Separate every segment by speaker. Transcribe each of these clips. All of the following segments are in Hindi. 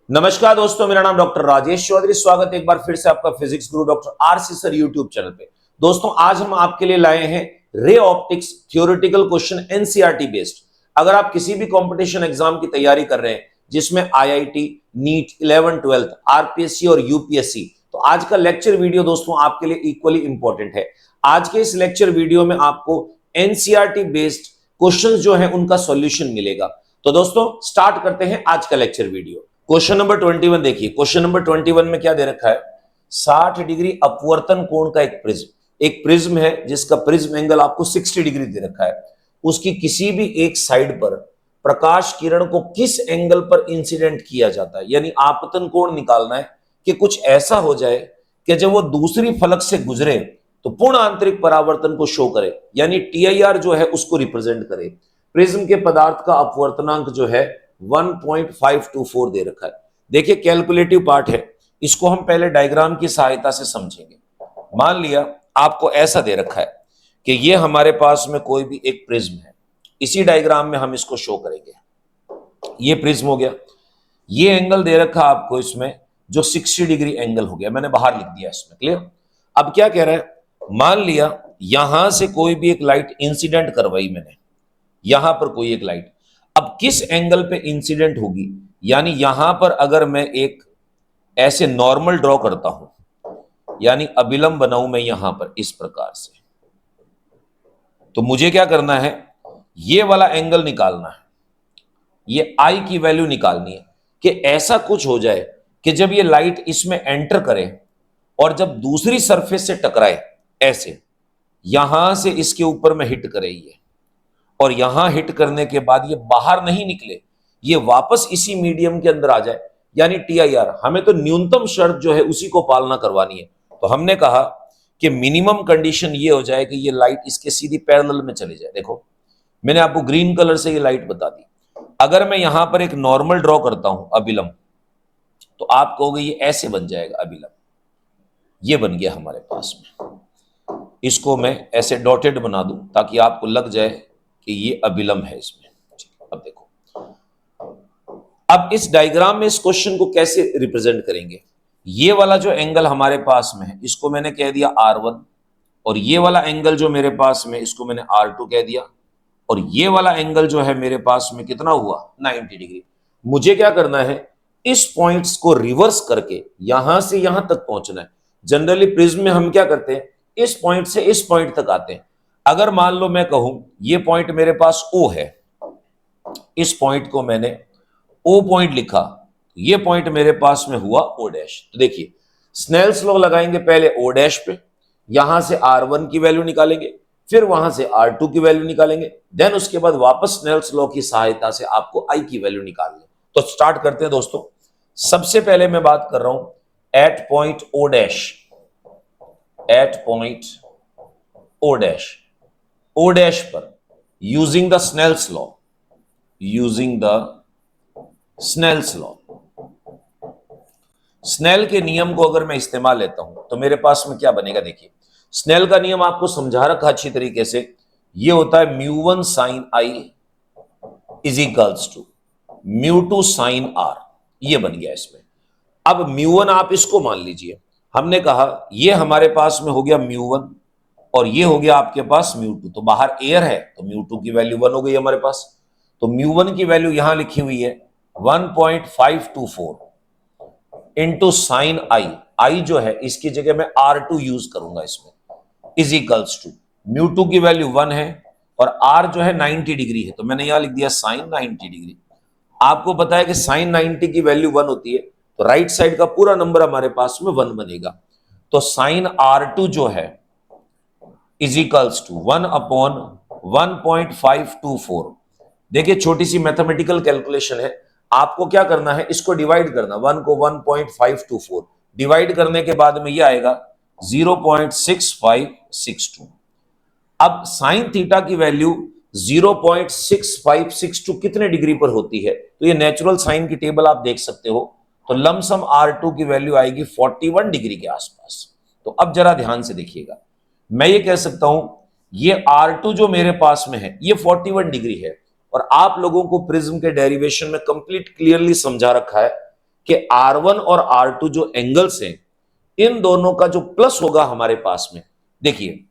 Speaker 1: नमस्कार दोस्तों, मेरा नाम डॉक्टर राजेश चौधरी। स्वागत है एक बार फिर से आपका फिजिक्स गुरु doctor RC sir YouTube channel पे। दोस्तों, आज हम आपके लिए लाए हैं ray optics theoretical question NCERT based. अगर आप किसी भी कंपटीशन एग्जाम की तैयारी कर रहे हैं जिसमें IIT, NEET, 11th 12th, RPSC और यूपीएससी, तो आज का लेक्चर वीडियो दोस्तों आपके लिए इक्वली इंपॉर्टेंट है। आज के इस लेक्चर वीडियो में आपको एनसीईआरटी बेस्ड क्वेश्चंस जो है उनका सॉल्यूशन मिलेगा। तो दोस्तों स्टार्ट करते हैं आज का लेक्चर वीडियो। क्वेश्चन नंबर 21 देखिए। क्वेश्चन नंबर 21 में क्या दे रखा है? 60 डिग्री अपवर्तन कोण का एक प्रिज्म है जिसका प्रिज्म एंगल आपको 60 डिग्री दे रखा है। उसकी किसी भी एक साइड पर प्रकाश किरण को किस एंगल पर इंसिडेंट किया जाता है, यानी आपतन कोण निकालना है कि कुछ ऐसा हो जाए कि जब वो दूसरी फलक से गुजरे तो पूर्ण आंतरिक परावर्तन को शो करे, यानी टीआईआर जो है उसको रिप्रेजेंट करे। प्रिज्म के पदार्थ का अपवर्तनांक जो है 1.524 दे रखा है। देखिए कैलकुलेटिव पार्ट है, इसको हम पहले डायग्राम की सहायता से समझेंगे। मान लिया आपको ऐसा दे रखा है कि ये हमारे पास में कोई भी एक प्रिज्म है। इसी डायग्राम में हम इसको शो करेंगे। ये प्रिज्म हो गया, ये एंगल दे रखा आपको इसमें जो 60 डिग्री एंगल हो गया, मैंने बाहर लिख दिया इसमें। क्लियर? अब क्या कह रहा है? मान लिया यहां से कोई भी एक लाइट इंसिडेंट करवाई मैंने, यहां पर कोई एक लाइट, अब किस एंगल पे इंसिडेंट होगी, यानी यहां पर अगर मैं एक ऐसे नॉर्मल ड्रॉ करता हूं, यानी अभिलंब बनाऊं मैं यहां पर इस प्रकार से, तो मुझे क्या करना है? ये वाला एंगल निकालना है, ये आई की वैल्यू निकालनी है कि ऐसा कुछ हो जाए कि जब ये लाइट इसमें एंटर करे और जब दूसरी सरफेस से टकराए, ऐसे यहां से इसके ऊपर में हिट करे ये, और यहां हिट करने के बाद ये बाहर नहीं निकले, ये वापस इसी मीडियम के अंदर आ जाए, यानी टीआईआर। हमें तो न्यूनतम शर्त जो है उसी को पालना करवानी है। तो हमने कहा कि मिनिमम कंडीशन ये हो जाए कि ये लाइट इसके सीधी पैरेलल में चले जाए। देखो मैंने आपको ग्रीन कलर से ये लाइट बता दी। अगर मैं यहां पर एक नॉर्मल ड्रॉ करता हूं अभिलंब, तो आप कहोगे ये ऐसे बन जाएगा अभिलंब। ये बन गया हमारे पास में। इसको मैं ऐसे डॉटेड बना दूं ताकि आपको लग जाए कि ये अभिलंब है इसमें। अब देखो, अब इस डायग्राम में इस क्वेश्चन को कैसे रिप्रेजेंट करेंगे? ये वाला जो एंगल हमारे पास में है इसको मैंने कह दिया R1, और ये वाला एंगल जो मेरे पास में इसको मैंने R2 कह दिया, और ये वाला एंगल जो है मेरे पास में कितना हुआ? 90 डिग्री। मुझे क्या करना है? इस पॉइंट्स को रिवर्स करके यहां से यहां तक पहुंचना है। जनरली प्रिज्म में हम क्या करते हैं? इस पॉइंट से इस पॉइंट तक आते हैं। अगर मान लो मैं कहूं ये पॉइंट मेरे पास O है, इस पॉइंट को मैंने O पॉइंट लिखा, ये पॉइंट मेरे पास में हुआ O डैश। तो देखिए स्नेल्स लॉ लगाएंगे पहले O डैश पे, यहां से R1 की वैल्यू निकालेंगे, फिर वहां से R2 की वैल्यू निकालेंगे, देन उसके बाद वापस स्नेल्स लॉ की सहायता से आपको I की वैल्यू निकालनी। तो स्टार्ट करते हैं दोस्तों। सबसे पहले मैं बात कर रहा हूं eight point O dash, eight point O dash, O dash पर using the Snell's law, using the Snell's law, Snell के नियम को अगर मैं इस्तेमाल लेता हूं तो मेरे पास में क्या बनेगा? देखिए स्नेल का नियम आपको समझा रखा अच्छी तरीके से। ये होता है μ1 sin I is equals to μ2 sin R। ये बन गया इसमें। अब μ1 आप इसको मान लीजिए, हमने कहा ये हमारे पास में हो गया μ1 और ये हो गया आपके पास μ2, तो बाहर एयर है तो μ2 की वैल्यू 1 हो गई हमारे पास। तो μ1 की वैल्यू यहां लिखी हुई है 1.524 इंटू साइन आई जो है इसकी जगह मैं R2 यूज करूंगा इसमें, इज इक्वल्स टू μ2 की वैल्यू 1 है और R जो है 90 डिग्री है, तो मैंने यहां लिख दिया साइन 90 डिग्री। आपको पता है कि साइन 90 की वैल्यू 1 होती है, तो राइट साइड का पूरा नंबर हमारे पास में 1 बनेगा। तो साइन R2 जो है इज इक्वल्स टू 1 अपॉन 1.524। देखिए छोटी सी मैथमेटिकल कैलकुलेशन है, आपको क्या करना है? इसको डिवाइड करना, 1 को 1.524 डिवाइड करने के बाद में ये आएगा 0.6562। अब साइन थीटा की वैल्यू 0.6562 कितने डिग्री पर होती है? तो ये नेचुरल साइन की टेबल आप देख सकते हो, तो लमसम R2 की वैल्यू आएगी 41 डिग्री के आसपास। तो अब जरा ध्यान से देखिएगा, मैं ये कह सकता हूं ये R2 जो मेरे पास में है ये 41 डिग्री है, और आप लोगों को प्रिज्म के डेरिवेशन में कंप्लीट क्लियरली समझा रखा है कि R1 और R2 जो एंगल्स हैं, इन दोनों का जो प्लस होगा हमारे पास में, देखिए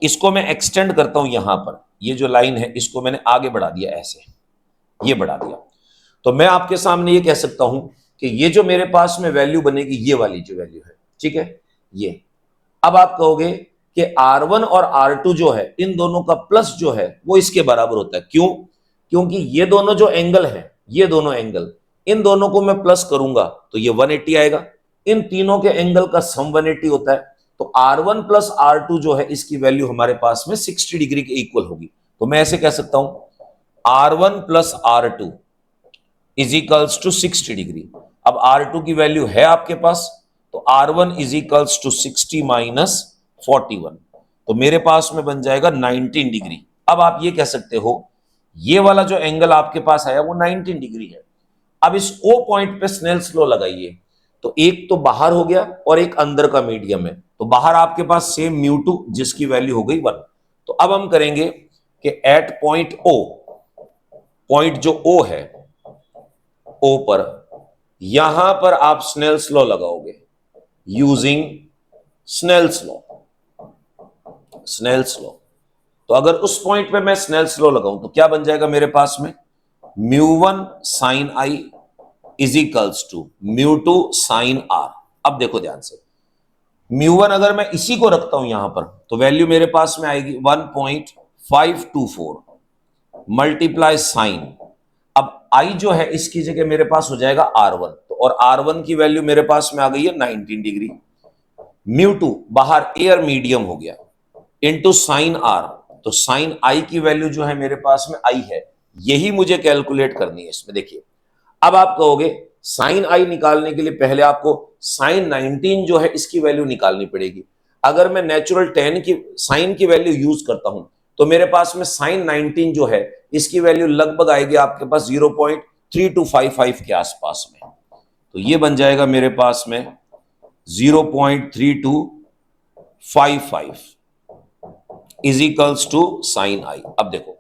Speaker 1: इसको मैं एक्सटेंड करता हूं यहां पर, ये जो लाइन है इसको मैंने आगे बढ़ा दिया, ऐसे ये बढ़ा दिया, तो मैं आपके सामने ये कह सकता हूं कि ये जो मेरे पास में वैल्यू बनेगी, ये वाली जो वैल्यू है, ठीक है, ये। अब आप कहोगे कि R1 और R2 जो है, इन दोनों का प्लस जो है वो इसके बराबर होता है। क्यों? क्योंकि ये दोनों जो एंगल है, ये दोनों एंगल, इन दोनों को मैं प्लस करूंगा तो ये 180 आएगा। इन तीनों के एंगल का सम 180 होता है, तो R1 प्लस R2 जो है, इसकी वैल्यू हमारे पास में 60 डिग्री के इक्वल होगी। तो मैं ऐसे कह सकता हूं R1 plus R2 is equals to 60 degree. अब R2 की वैल्यू है आपके पास, तो R1 is equals to 60 minus 41, तो मेरे पास में बन जाएगा 19 डिग्री। अब आप ये कह सकते हो ये वाला जो एंगल आपके पास आया वो 19 डिग्री है। अब इस O पॉइंट पे स्नेल्स लॉ लगाइए, तो एक तो बाहर हो गया और एक अंदर का मीडियम है, तो बाहर आपके पास सेम μ2 जिसकी वैल्यू हो गई 1। तो अब हम करेंगे कि एट पॉइंट O, पॉइंट जो O है, O पर, यहां पर आप स्नेल्स लॉ लगाओगे using Snell's law, Snell's law. तो अगर उस पॉइंट पे मैं स्नेल्स लॉ लगाऊं तो क्या बन जाएगा मेरे पास में, μ1 sine I is equals to μ2 sine R. अब देखो ध्यान से, μ1 अगर मैं इसी को रखता हूं यहां पर, तो वैल्यू मेरे पास में आएगी 1.524 मल्टीप्लाई साइन, अब आई जो है इसकी जगह मेरे पास हो जाएगा R1, तो और R1 की वैल्यू मेरे पास में आ गई है 19 डिग्री। μ2 बाहर एयर मीडियम हो गया इंटू साइन आर, तो साइन आई की वैल्यू जो है मेरे पास में आई है, यही मुझे कैलकुलेट करनी है इसमें। देखिए अब आप कहोगे साइन आई निकालने के लिए पहले आपको साइन 19 जो है इसकी वैल्यू निकालनी पड़ेगी। अगर मैं नेचुरल 10 की साइन की वैल्यू यूज करता हूं तो मेरे पास में साइन 19 जो है इसकी वैल्यू लगभग आएगी आपके पास 0.3255 के आसपास में, तो ये बन जाएगा मेरे पास में 0.3255 इज इक्वल्स टू साइन आई। अब देखो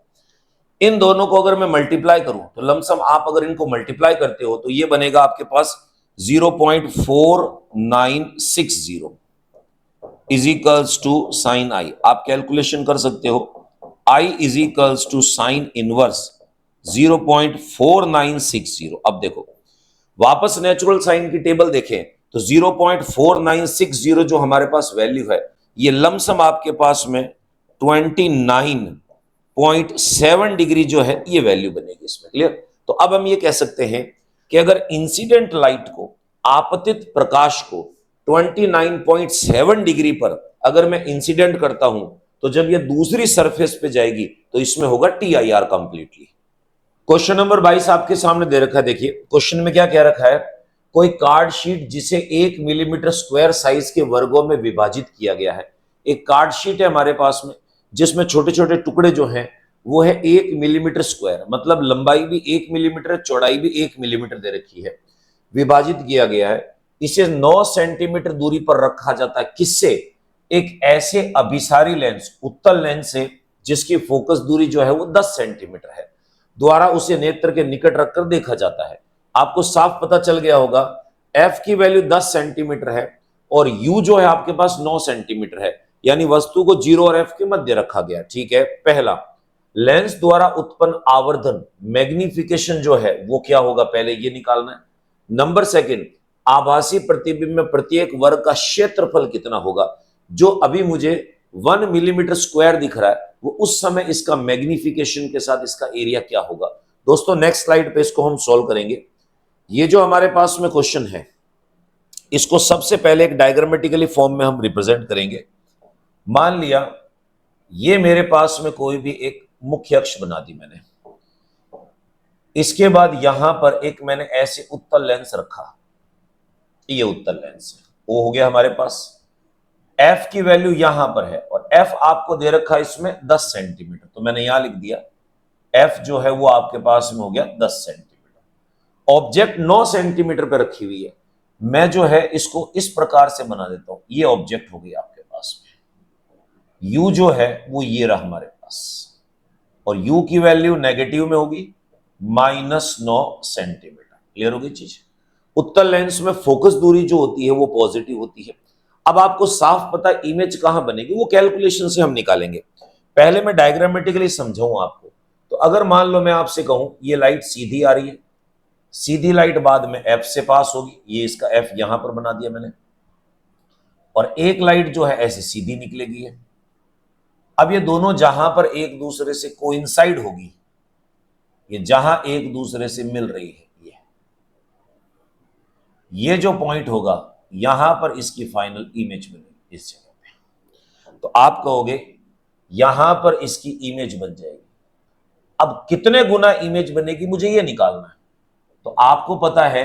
Speaker 1: इन दोनों को अगर मैं मल्टीप्लाई करूं तो लमसम आप अगर इनको मल्टीप्लाई करते हो तो ये बनेगा आपके पास 0.4960 is equals to sine I. आप कैलकुलेशन कर सकते हो, I is equals to sine inverse 0.4960। अब देखो वापस नेचुरल साइन की टेबल देखें तो 0.4960 जो हमारे पास वैल्यू है, ये लमसम आपके पास में 29.7 डिग्री जो है ये वैल्यू बनेगी इसमें। क्लियर? तो अब हम ये कह सकते हैं कि अगर इंसिडेंट लाइट को, आपतित प्रकाश को 29.7 डिग्री पर अगर मैं इंसिडेंट करता हूं तो जब ये दूसरी सरफेस पे जाएगी तो इसमें होगा TIR कंप्लीटली। क्वेश्चन नंबर 22 आपके सामने दे रखा है। देखिए क्वेश्चन में क्या कह रखा है, कोई कार्ड शीट जिसे 1 मिलीमीटर स्क्वायर साइज के वर्गों में विभाजित किया गया है। एक कार्ड शीट है हमारे पास में जिसमें छोटे छोटे टुकड़े जो हैं वो है 1 मिलीमीटर स्क्वायर, मतलब लंबाई भी 1 मिलीमीटर, चौड़ाई भी 1 मिलीमीटर दे रखी है, विभाजित किया गया है। इसे 9 सेंटीमीटर दूरी पर रखा जाता है। किससे? एक ऐसे अभिसारी लेंस, उत्तल लेंस से जिसकी फोकस दूरी जो है वो 10 सेंटीमीटर है, द्वारा उसे नेत्र के निकट रखकर देखा जाता है। आपको साफ पता चल गया होगा F की वैल्यू 10 सेंटीमीटर है और U जो है आपके पास 9 सेंटीमीटर है, यानी वस्तु को 0 और F के मध्य रखा गया। ठीक है, पहला लेंस द्वारा उत्पन्न आवर्धन, मैग्निफिकेशन जो है वो क्या होगा, पहले ये निकालना है। नंबर सेकंड, आभासी प्रतिबिंब में प्रत्येक वर्ग का क्षेत्रफल कितना होगा। जो अभी मुझे 1 मिलीमीटर स्क्वायर दिख रहा है वो उस समय इसका मैग्निफिकेशन के साथ इसका एरिया क्या होगा। दोस्तों नेक्स्ट स्लाइड पे इसको हम सॉल्व करेंगे। ये जो हमारे पास में क्वेश्चन है इसको सबसे पहले एक डायग्रामेटिकली फॉर्म में हम रिप्रेजेंट करेंगे। मान लिया ये मेरे पास में कोई भी एक मुख्य अक्ष बना दी मैंने, इसके बाद यहां पर एक मैंने ऐसे उत्तल लेंस रखा, ये उत्तल लेंस है, वो हो गया हमारे पास। F की वैल्यू यहां पर है और F आपको दे रखा है इसमें 10 सेंटीमीटर, तो मैंने यहां लिख दिया F जो है वो आपके पास में हो गया 10 सेंटीमीटर। ऑब्जेक्ट 9 सेंटीमीटर पे रखी हुई है, मैं जो है इसको इस प्रकार से बना देता हूं। ये ऑब्जेक्ट हो गई आपके पास में, U जो है वो ये रहा हमारे पास, और U की वैल्यू नेगेटिव में होगी -9 सेंटीमीटर। क्लियर होगी चीज? उत्तल लेंस में फोकस दूरी जो होती है वो पॉजिटिव होती है। अब आपको साफ पता इमेज कहां बनेगी, वो कैलकुलेशन से हम निकालेंगे। पहले मैं डायग्रामेटिकली समझाऊं आपको। तो अगर मान लो मैं आपसे कहूं ये लाइट सीधी आ रही है, सीधी लाइट बाद में एफ से पास होगी, ये इसका एफ यहां पर बना दिया मैंने, और एक लाइट जो है ऐसे सीधी निकलेगी है। अब ये दोनों जहां पर एक दूसरे से कोइंसाइड होगी, ये जहां एक दूसरे से मिल रही है, ये जो पॉइंट होगा यहां पर इसकी फाइनल इमेज बनेगी इस जगह पे। तो आप कहोगे यहां पर इसकी इमेज बन जाएगी। अब कितने गुना इमेज बनेगी मुझे ये निकालना है। तो आपको पता है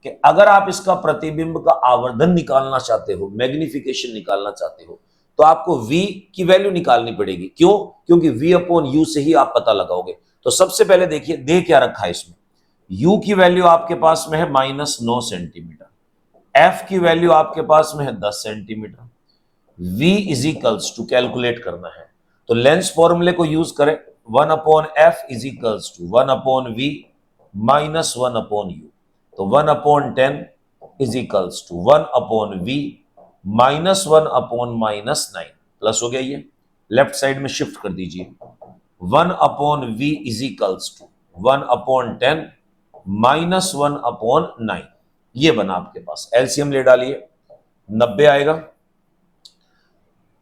Speaker 1: कि अगर आप इसका प्रतिबिंब का आवर्धन निकालना चाहते हो, मैग्निफिकेशन निकालना चाहते हो, तो आपको v की वैल्यू निकालनी पड़ेगी। क्यों? क्योंकि v अपॉन यू से ही आप पता लगाओगे। तो सबसे पहले देखिए दे क्या रखा है इसमें, u की वैल्यू आपके पास में है -9 सेंटीमीटर, f की वैल्यू आपके पास में है 10 centimetre, v is equals to calculate करना है तो लेंस फॉर्मूले को यूज करें, 1 upon F is equals to 1 upon V minus 1 upon U. तो 1 upon 10 is equals to 1 upon V minus 1 upon -9, plus हो गया, ये लेफ्ट साइड में शिफ्ट कर दीजिए। 1 upon V is equals to 1 upon 10 minus 1 upon 9, ये बना आपके पास। एलसीएम ले डालिए, 90 आएगा,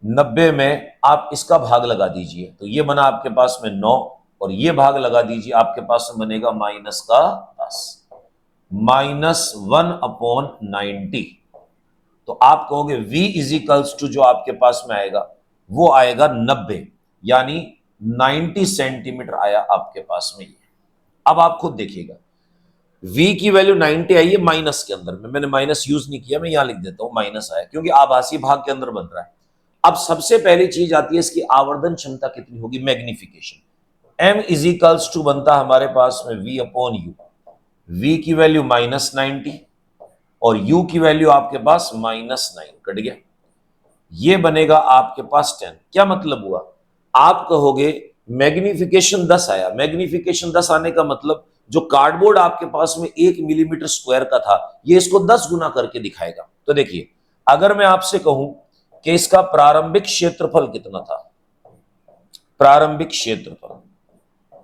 Speaker 1: 90 में आप इसका भाग लगा दीजिए, तो ये बना आपके पास में 9, और ये भाग लगा दीजिए, आपके पास में बनेगा माइनस का 10, -1 अपॉन 90। तो आप कहोगे v इज इक्वल्स टू जो आपके पास में आएगा वो आएगा 90, यानी 90 सेंटीमीटर आया आपके पास में ये। अब आप खुद देखिएगा v की वैल्यू 90 आई है माइनस के अंदर में, मैंने माइनस यूज नहीं किया, मैं यहां लिख देता हूं माइनस आया क्योंकि आभासी भाग के अंदर बन रहा है। अब सबसे पहली चीज आती है इसकी आवर्धन क्षमता कितनी होगी, magnification. m is equals to बनता हमारे पास में v अपॉन यू, v की वैल्यू -90 और u की वैल्यू आपके पास -9, कट गया, ये बनेगा आपके पास 10। क्या मतलब हुआ, आप कहोगे मैग्निफिकेशन 10 आया, मैग्निफिकेशन 10 आने का मतलब जो कार्डबोर्ड आपके पास में 1 मिलीमीटर स्क्वायर का था ये इसको 10 गुना करके दिखाएगा। तो देखिए अगर मैं आपसे कहूं कि इसका प्रारंभिक क्षेत्रफल कितना था, प्रारंभिक क्षेत्रफल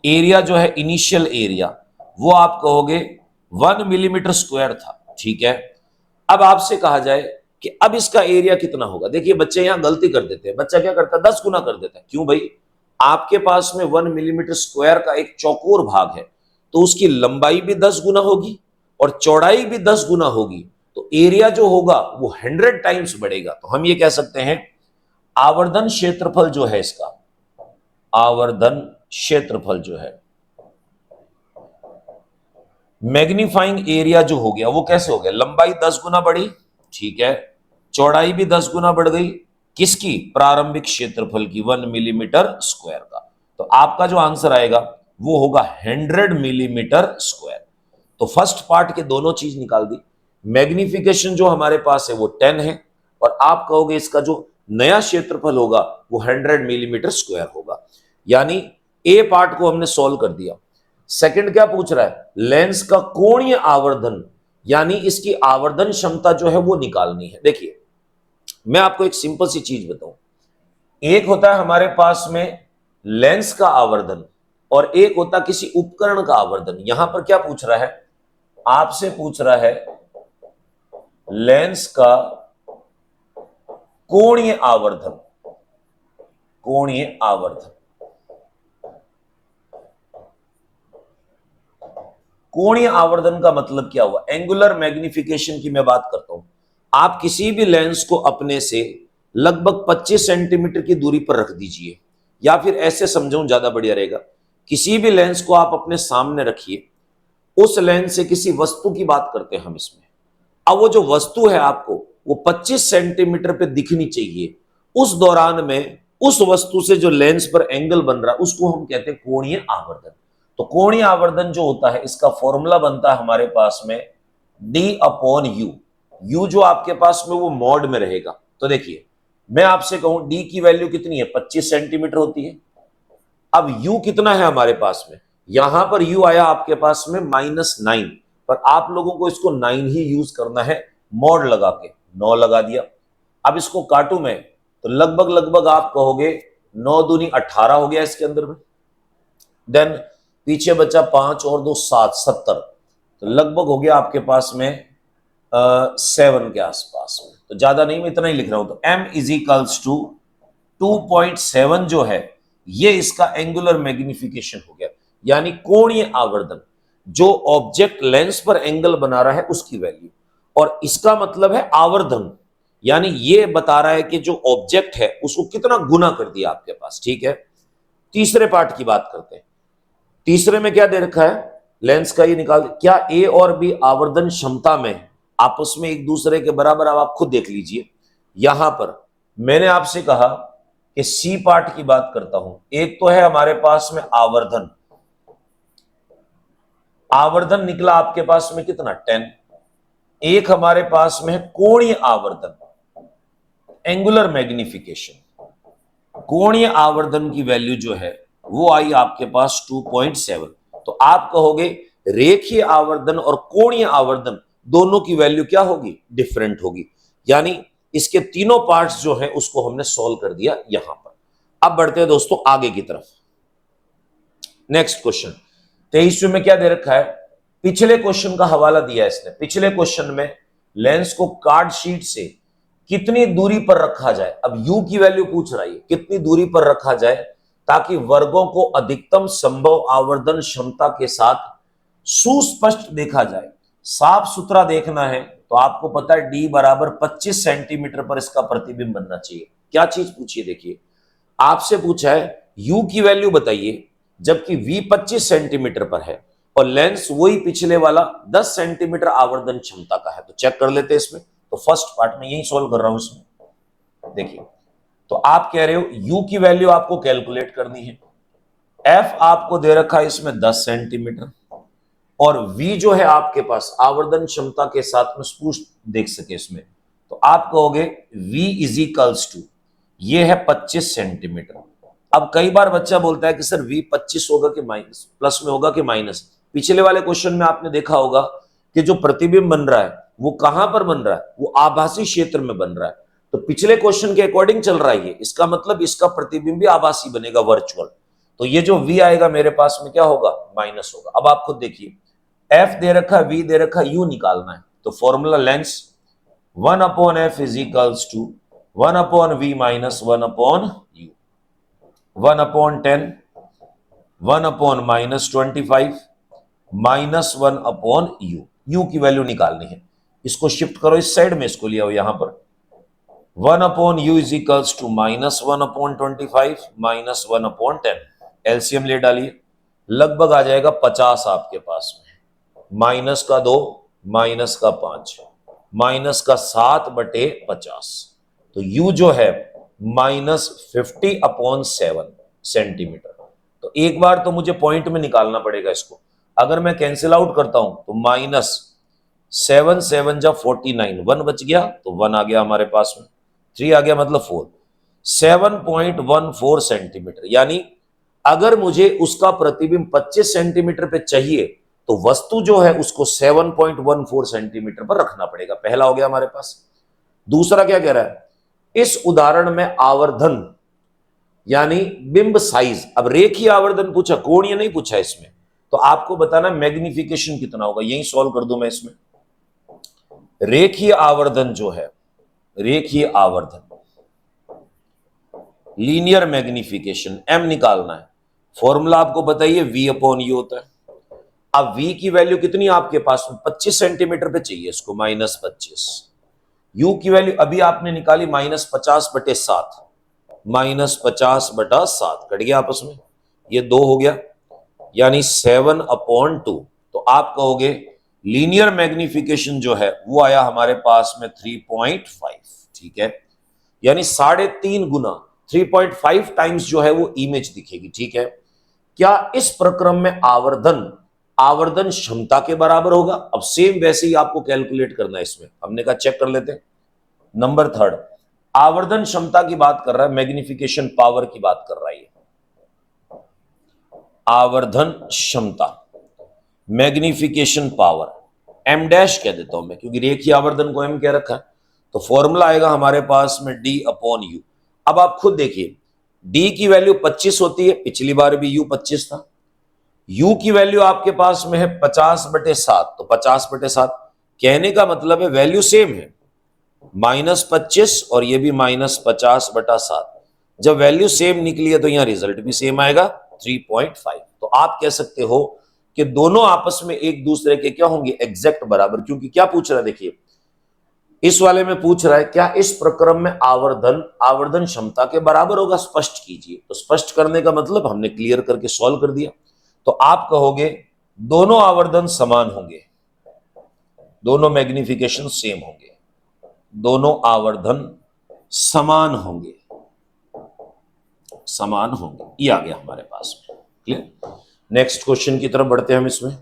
Speaker 1: एरिया जो है इनिशियल एरिया, वो आप कहोगे 1 मिलीमीटर स्क्वायर था, ठीक है। अब आपसे कहा जाए कि अब इसका एरिया कितना होगा, देखिए बच्चे यहां गलती कर देते हैं, बच्चा क्या करता है 10 गुना कर देता है। क्यों भाई, आपके पास में 1 मिलीमीटर स्क्वायर का एक चौकोर भाग है तो उसकी लंबाई भी 10 गुना होगी और चौड़ाई भी 10 गुना होगी, तो एरिया जो होगा वो 100 टाइम्स बढ़ेगा। तो हम ये कह सकते हैं आवर्धन क्षेत्रफल जो है इसका, आवर्धन क्षेत्रफल जो है, मैग्नीफाइंग एरिया जो हो गया वो कैसे हो गया, लंबाई 10 गुना बढ़ी, ठीक है, चौड़ाई भी 10 गुना बढ़ गई, किसकी, प्रारंभिक क्षेत्रफल की, 1 मिलीमीटर स्क्वायर का। तो आपका जो आंसर आएगा वो होगा 100 मिलीमीटर स्क्वायर। तो फर्स्ट पार्ट के दोनों चीज निकाल दी, मैग्निफिकेशन जो हमारे पास है वो 10 है और आप कहोगे इसका जो नया क्षेत्रफल होगा वो 100 मिलीमीटर स्क्वायर होगा, यानी ए पार्ट को हमने सॉल्व कर दिया। सेकंड क्या पूछ रहा है, लेंस का कोणीय आवर्धन, यानी इसकी आवर्धन क्षमता जो है वो निकालनी है। देखिए मैं आपको एक सिंपल सी चीज बताऊं, एक होता है हमारे पास में लेंस का आवर्धन और एक होता किसी उपकरण का आवर्धन। यहां पर क्या पूछ रहा है, आपसे पूछ रहा है लेंस का कोणीय आवर्धन, कोणीय आवर्धन। कोणीय आवर्धन का मतलब क्या हुआ, एंगुलर मैग्निफिकेशन की मैं बात करता हूं। आप किसी भी लेंस को अपने से लगभग 25 सेंटीमीटर की दूरी पर रख दीजिए, या फिर ऐसे समझाऊं ज्यादा बढ़िया रहेगा, किसी भी लेंस को आप अपने सामने रखिए, उस लेंस से किसी वस्तु की बात करते हैं हम इसमें। अब वो जो वस्तु है आपको वो 25 सेंटीमीटर पे दिखनी चाहिए, उस दौरान में उस वस्तु से जो लेंस पर एंगल बन रहा है उसको हम कहते हैं कोणीय आवर्धन। तो कोणीय आवर्धन जो होता है इसका फॉर्मूला बनता है हमारे पास में d अपॉन यू, यू जो आपके पास में वो मॉड में रहेगा। तो देखिए मैं आपसे कहूं d की वैल्यू कितनी है, 25 सेंटीमीटर होती है। अब u कितना है हमारे पास में, यहां पर u आया आपके पास में -9, पर आप लोगों को इसको 9 ही यूज करना है, मॉड लगा के 9 लगा दिया। अब इसको काटू मैं तो लगभग लगभग आप कहोगे 9 दूनी 18 हो गया इसके अंदर में। देन पीछे बचा 5 और 2 7 70, तो लगभग हो गया आपके पास में 7 के आसपास में। तो ज्यादा नहीं, मैं इतना ही लिख रहा हूं। तो m इज इक्वल्स टू 2.7 जो है ये इसका एंगुलर मैग्निफिकेशन हो गया, यानी कोणीय आवर्धन, जो ऑब्जेक्ट लेंस पर एंगल बना रहा है उसकी वैल्यू। और इसका मतलब है आवर्धन, यानी ये बता रहा है कि जो ऑब्जेक्ट है उसको कितना गुना कर दिया आपके पास। ठीक है, तीसरे पार्ट की बात करते हैं। तीसरे में क्या दे रखा है, लेंस का ये निकाल, क्या ए और बी आवर्धन क्षमता में आपस में एक दूसरे के बराबर? अब आप खुद देख लीजिए, यहां पर मैंने आपसे कहा कि सी पार्ट की बात करता हूं। एक तो है हमारे पास में आवर्धन, आवर्धन निकला आपके पास में कितना 10। एक हमारे पास में है कोणीय आवर्धन, एंगुलर मैग्निफिकेशन। कोणीय आवर्धन की वैल्यू जो है वो आई आपके पास 2.7। तो आप कहोगे रेखीय आवर्धन और कोणीय आवर्धन दोनों की वैल्यू क्या होगी, डिफरेंट होगी। यानी इसके तीनों पार्ट्स जो है उसको हमने सॉल्व कर दिया यहां पर। अब बढ़ते हैं दोस्तों आगे की तरफ। नेक्स्ट क्वेश्चन 23वें में क्या दे रखा है, पिछले क्वेश्चन का हवाला दिया है इसने। पिछले क्वेश्चन में लेंस को कार्ड शीट से कितनी दूरी पर रखा जाए, अब यू की वैल्यू पूछ रहा है, कितनी दूरी पर रखा जाए ताकि वर्गों को अधिकतम संभव आवर्धन क्षमता के साथ सुस्पष्ट देखा जाए। साफ सुथरा देखना है तो आपको पता है डी बराबर 25 सेंटीमीटर पर इसका प्रतिबिंब बनना चाहिए। क्या चीज पूछी है, देखिए आपसे पूछा है यू की वैल्यू बताइए, जबकि वी 25 सेंटीमीटर पर है और लेंस वही पिछले वाला 10 सेंटीमीटर आवर्धन क्षमता का है। तो चेक कर लेते हैं इसमें। तो फर्स्ट पार्ट में यही सॉल्व कर रहा हूं इसमें। देखिए तो आप कह रहे हो u की वैल्यू आपको कैलकुलेट करनी है, f आपको दे रखा है इसमें 10 सेंटीमीटर और v जो है आपके पास आवर्धन क्षमता के साथ में स्पष्ट देख सके इसमें, तो आप कहोगे v इज इक्वल्स टू, ये है 25 सेंटीमीटर। अब कई बार बच्चा बोलता है कि सर v 25 होगा कि माइनस, प्लस में होगा कि माइनस। पिछले वाले क्वेश्चन में आपने देखा होगा कि जो प्रतिबिंब बन रहा है वो कहां पर बन रहा है, वो आभासी क्षेत्र में बन रहा है। तो पिछले क्वेश्चन के अकॉर्डिंग चल रहा है ये, इसका मतलब इसका प्रतिबिंब भी आभासी बनेगा, वर्चुअल। तो ये जो v आएगा मेरे पास में क्या होगा, माइनस होगा। अब आप खुद देखिए, f दे रखा, v दे रखा, u निकालना है। तो formula lens 1/f is equals to 1/v minus 1/u, 1/10, 1/-25 minus 1/u। u की वैल्यू निकालनी है, इसको शिफ्ट करो इस साइड में, इसको ले आओ यहां पर। 1/u is equals to minus 1/25 minus 1/10। LCM ले डालिए, लगभग आ जाएगा 50 आपके पास में। माइनस का 2, माइनस का 5, माइनस का 7/50। तो u जो है माइनस 50/7 सेंटीमीटर। तो एक बार तो मुझे पॉइंट में निकालना पड़ेगा इसको। अगर मैं कैंसिल आउट करता हूं तो माइनस 7 7 जा 49, 1 बच गया तो 1 आ गया हमारे पास में, 3 आ गया मतलब 4, 7.14 सेंटीमीटर। यानी अगर मुझे उसका प्रतिबिंब 25 सेंटीमीटर पे चाहिए तो वस्तु जो है उसको 7.14 सेंटीमीटर पर रखना पड़ेगा। पहला हो गया हमारे पास। दूसरा क्या कह रहा है, इस उदाहरण में आवर्धन यानी बिंब साइज, अब रेखीय आवर्धन पूछा, कोणीय नहीं पूछा इसमें, तो आपको बताना मैग्निफिकेशन कितना होगा, यही सॉल्व कर दूं मैं इसमें। रेखीय आवर्धन जो है, रेखीय आवर्धन लीनियर मैग्निफिकेशन m निकालना है। फॉर्मूला आपको बताइए v/u होता है। अब v की वैल्यू कितनी आपके पास में, 25 सेंटीमीटर पे चाहिए इसको, -25। u की वैल्यू अभी आपने निकाली -50/7, -50/7 कट गया आपस में, ये 2 हो गया, यानी 7/2। तो आप कहोगे लीनियर मैग्निफिकेशन जो है वो आया हमारे पास में 3.5। ठीक है, यानी 3.5 गुना, 3.5 टाइम्स जो है वो इमेज दिखेगी। ठीक है, क्या इस प्रक्रम में आवर्धन आवर्धन क्षमता के बराबर होगा? अब सेम वैसे ही आपको कैलकुलेट करना है इसमें। हमने कहा चेक कर लेते हैं। नंबर 3, आवर्धन क्षमता की बात कर रहा है, मैग्निफिकेशन पावर की बात कर रहा है। आवर्धन क्षमता, मैग्निफिकेशन पावर, एम डैश कह देता हूं मैं, क्योंकि रेखीय आवर्धन को एम कह रखा है। तो फॉर्मूला आएगा हमारे पास में डी अपॉन यू। अब आप खुद देखिए, डी की वैल्यू 25 होती है, पिछली बार भी यू 25 था। यू की वैल्यू आपके पास में है 50/7, तो 50/7 कहने का मतलब है वैल्यू सेम है, -25 और ये भी -50/7। जब वैल्यू सेम निकली है तो यहां रिजल्ट भी सेम आएगा 3.5। तो आप कह सकते हो कि दोनों आपस में एक दूसरे के क्या होंगे, एग्जैक्ट बराबर। क्योंकि क्या पूछ रहा है, देखिए इस वाले में पूछ रहा है क्या इस प्रक्रम में आवर्धन क्षमता के बराबर होगा, स्पष्ट कीजिए। तो स्पष्ट करने का मतलब हमने क्लियर करके सॉल्व कर दिया। तो आप कहोगे दोनों आवर्धन समान होंगे, दोनों मैग्निफिकेशन सेम होंगे, दोनों आवर्धन समान होंगे, समान होंगे। ये आ गया हमारे पास में। क्लियर। नेक्स्ट क्वेश्चन की तरफ बढ़ते हैं हम इसमें।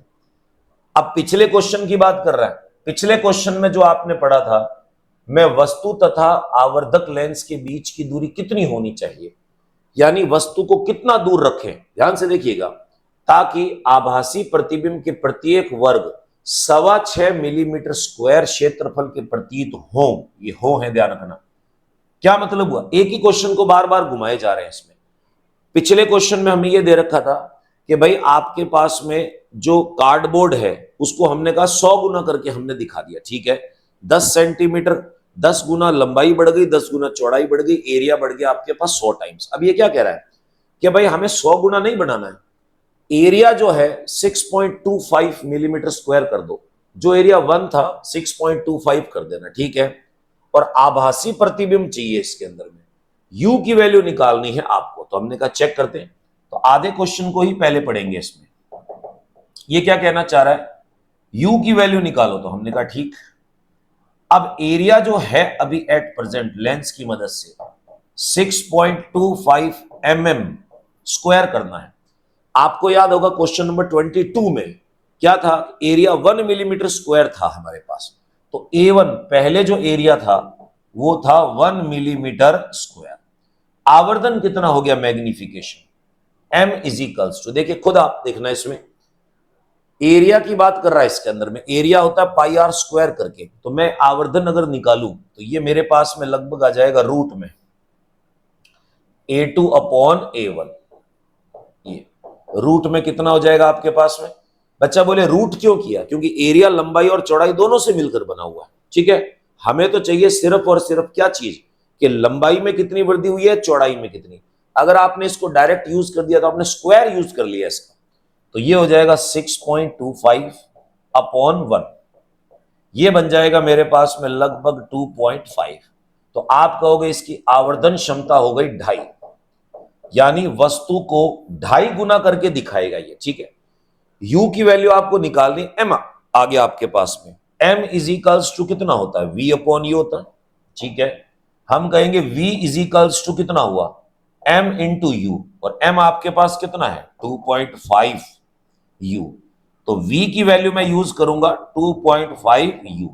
Speaker 1: अब पिछले क्वेश्चन की बात कर रहा है। पिछले क्वेश्चन में जो आपने पढ़ा था, मैं वस्तु तथा आवर्धक लेंस के बीच की दूरी कितनी होनी चाहिए, यानी वस्तु को कितना दूर रखें, ध्यान से देखिएगा, ताकि आभासी प्रतिबिंब के प्रत्येक वर्ग 6.25 मिलीमीटर स्क्वायर क्षेत्रफल के प्रतीत हो। ये हो है, ध्यान रखना। क्या मतलब हुआ, एक ही क्वेश्चन को बार बार घुमाए जा रहे हैं इसमें। पिछले क्वेश्चन में हमें यह दे रखा था कि भाई आपके पास में जो कार्डबोर्ड है उसको हमने कहा 100 गुना करके हमने दिखा दिया, ठीक है। 10 सेंटीमीटर, 10 गुना लंबाई बढ़ गई, 10 गुना चौड़ाई बढ़ गई, एरिया बढ़ गया आपके पास 100 टाइम्स। अब ये क्या कह रहा है कि भाई हमें 100 गुना नहीं बनाना है, एरिया जो है 6.25 मिलीमीटर स्क्वायर कर दो। जो एरिया 1 था 6.25 कर देना, ठीक है। और आभासी प्रतिबिंब चाहिए इसके अंदर में, यू की वैल्यू निकालनी है आपको। तो हमने कहा चेक करते हैं। तो आधे क्वेश्चन को ही पहले पढ़ेंगे इसमें। ये क्या कहना चाह रहा है, यू की वैल्यू निकालो। तो हमने कहा ठीक। अब एरिया जो है अभी एट प्रेजेंट लेंस की मदद से 6.25 mm स्क्वायर करना है। आपको याद होगा क्वेश्चन नंबर 22 में क्या था, एरिया 1 मिलीमीटर स्क्वायर था हमारे पास। तो A1 पहले जो एरिया था वो था 1 मिलीमीटर स्क्वायर। आवर्धन कितना हो गया, मैग्निफिकेशन m इजिकल्स टू, देखिए खुद आप देखना इसमें, एरिया की बात कर रहा है इसके अंदर में, एरिया होता है पाई आर स्क्वायर करके। तो मैं आवर्धन अगर निकालूं तो ये मेरे पास में लगभग आ जाएगा रूट में A2 अपॉन A1। ये रूट में कितना हो जाएगा आपके पास में, बच्चा बोले रूट क्यों किया, क्योंकि एरिया लंबाई और चौड़ाई दोनों से मिलकर बना हुआ है, ठीक है। हमें तो चाहिए सिर्फ और सिर्फ क्या चीज, कि लंबाई में कितनी वृद्धि हुई है, चौड़ाई में कितनी। अगर आपने इसको डायरेक्ट यूज कर दिया तो आपने स्क्वायर यूज कर लिया इसका। तो ये हो जाएगा 6.25 अपॉन 1, ये बन जाएगा मेरे पास में लगभग 2.5। तो आप कहोगे इसकी आवर्धन क्षमता हो गई 2.5, यानी वस्तु को 2.5 गुना करके दिखाएगा ये, ठीक है। u की वैल्यू आपको निकालनी, m आ गया आपके पास में। m इजिकल्स टू कितना होता है, v अपॉन u होता है, ठीक है। हम कहेंगे v इजिकल्स टू कितना हुआ, m इंटू यू, और m आपके पास कितना है 2.5 u। तो v की वैल्यू मैं यूज करूंगा 2.5 u।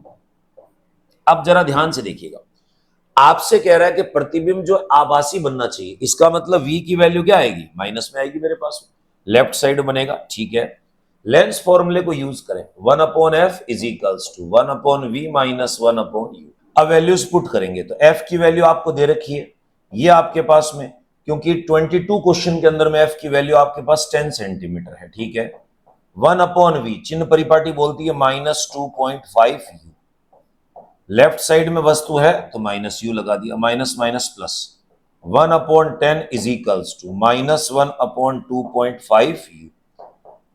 Speaker 1: अब जरा ध्यान से देखिएगा, आपसे कह रहा है कि प्रतिबिंब जो आभासी बनना चाहिए, इसका मतलब v की वैल्यू क्या आएगी, माइनस में आएगी मेरे पास, लेफ्ट साइड बनेगा, ठीक है। लेंस फॉर्मूले को यूज करें, 1/f equals to 1/v minus 1/u। अब वैल्यूज पुट करेंगे तो f की वैल्यू आपको दे रखी है, ये आपके पास में, क्योंकि 22 क्वेश्चन के अंदर में f की वैल्यू आपके पास 10 सेंटीमीटर है, ठीक है। 1/v चिन्ह परिपाटी बोलती है -2.5u। लेफ्ट साइड में वस्तु है तो माइनस यू लगा दिया, minus minus plus, 1/10 is equals to -1/2.5u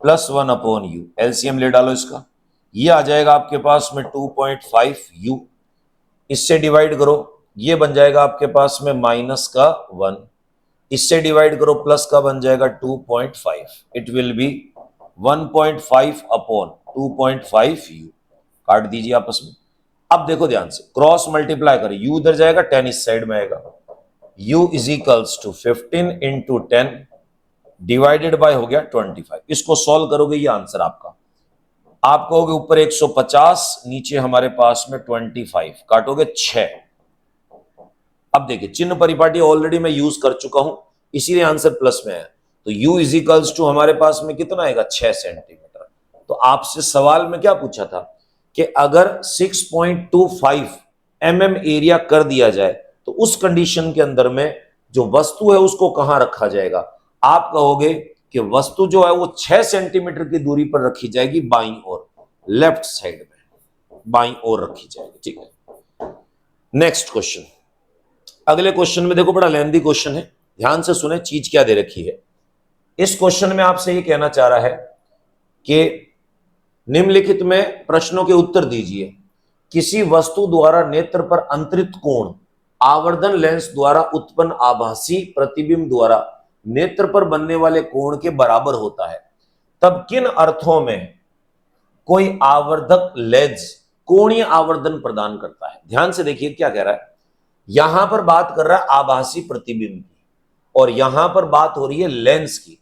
Speaker 1: plus 1/u। LCM ले डालो इसका, ये आ जाएगा आपके पास में 2.5u। इससे डिवाइड करो, ये बन जाएगा आपके पास में -1। इससे डिवाइड करो, प्लस का बन जाएगा 2.5। It will be 1.5/2.5u। काट दीजिए आपस में। अब देखो ध्यान से, क्रॉस मल्टीप्लाई करें, u इधर जाएगा, 10 इस साइड में आएगा, u is equals to 15 into 10 divided by हो गया 25। इसको सॉल्व करोगे, ये आंसर आपका, आप कहोगे ऊपर 150, नीचे हमारे पास में 25, काटोगे 6। अब देखिए चिन्ह परिपाटी ऑलरेडी मैं यूज कर चुका हूं, इसीलिए आंसर प्लस में है। तो u इजिकल्स टू हमारे पास में कितना आएगा, 6 सेंटीमीटर। तो आपसे सवाल में क्या पूछा था कि अगर 6.25 mm एरिया कर दिया जाए तो उस कंडीशन के अंदर में जो वस्तु है उसको कहां रखा जाएगा? आप कहोगे कि वस्तु जो है वो 6 सेंटीमीटर की दूरी पर रखी जाएगी, बाईं ओर, लेफ्ट साइड में बाईं ओर रखी जाएगी। ठीक है, नेक्स्ट क्वेश्चन। अगले क्वेश्चन में देखो, बड़ा लेंथी क्वेश्चन है, ध्यान से सुने चीज क्या दे रखी है। इस क्वेश्चन में आपसे ये कहना चाह रहा है कि निम्नलिखित में प्रश्नों के उत्तर दीजिए। किसी वस्तु द्वारा नेत्र पर अंतरित कोण आवर्धन लेंस द्वारा उत्पन्न आभासी प्रतिबिंब द्वारा नेत्र पर बनने वाले कोण के बराबर होता है, तब किन अर्थों में कोई आवर्धक लेंस कोणीय आवर्धन प्रदान करता है? ध्यान से देखिए क्या कह रहा है। यहां पर बात कर रहा है आभासी प्रतिबिंब की और यहां पर बात हो रही है लेंस की।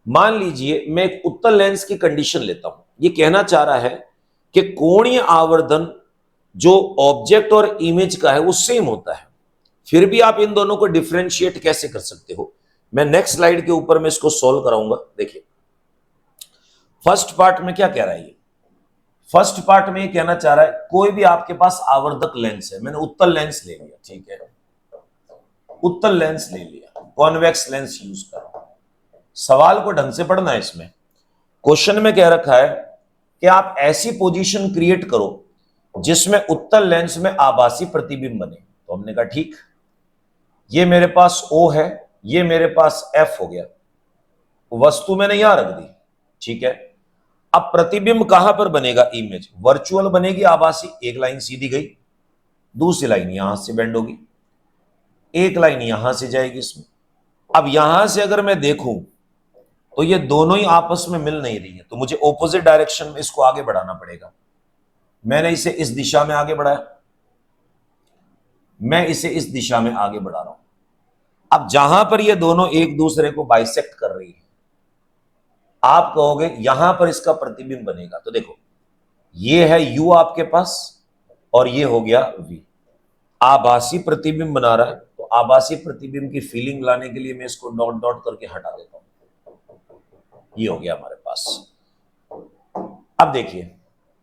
Speaker 1: मान लीजिए मैं एक उत्तल लेंस की कंडीशन लेता हूं। यह कहना चाह रहा है कि कोणीय आवर्धन जो ऑब्जेक्ट और इमेज का है वो सेम होता है, फिर भी आप इन दोनों को डिफरेंशिएट कैसे कर सकते हो? मैं नेक्स्ट स्लाइड के ऊपर में इसको सॉल्व कराऊंगा। देखिए फर्स्ट पार्ट में क्या कह रहा है ये। फर्स्ट पार्ट में ये कहना चाह रहा है कोई भी आपके पास आवर्धक लेंस है, मैंने उत्तल लेंस ले लिया, ठीक है, उत्तल लेंस ले लिया, कॉन्वेक्स लेंस यूज कर रहा हूं। सवाल को ढंग से पढ़ना है। इसमें क्वेश्चन में कह रखा है कि आप ऐसी पोजीशन क्रिएट करो जिसमें उत्तल लेंस में आभासी प्रतिबिंब बने। तो हमने कहा ठीक, ये मेरे पास O है, ये मेरे पास F हो गया, वस्तु मैंने यहां रख दी, ठीक है। अब प्रतिबिंब कहां पर बनेगा? इमेज वर्चुअल बनेगी, आभासी। एक लाइन सीधी गई, दूसरी लाइन यहां से बेंड होगी, एक लाइन यहां से जाएगी इसमें। अब यहां से अगर मैं देखूं तो ये दोनों ही आपस में मिल नहीं रही है, तो मुझे ऑपोजिट डायरेक्शन में इसको आगे बढ़ाना पड़ेगा। मैंने इसे इस दिशा में आगे बढ़ाया, मैं इसे इस दिशा में आगे बढ़ा रहा हूं। अब जहां पर ये दोनों एक दूसरे को बाइसेक्ट कर रही है, आप कहोगे यहां पर इसका प्रतिबिंब बनेगा। तो देखो ये है U आपके पास और ये हो गया V, आभासी प्रतिबिंब बना रहा है। तो आभासी प्रतिबिंब की फीलिंग लाने के लिए मैं इसको डॉट डॉट करके हटा देता हूं, ये हो गया हमारे पास। अब देखिए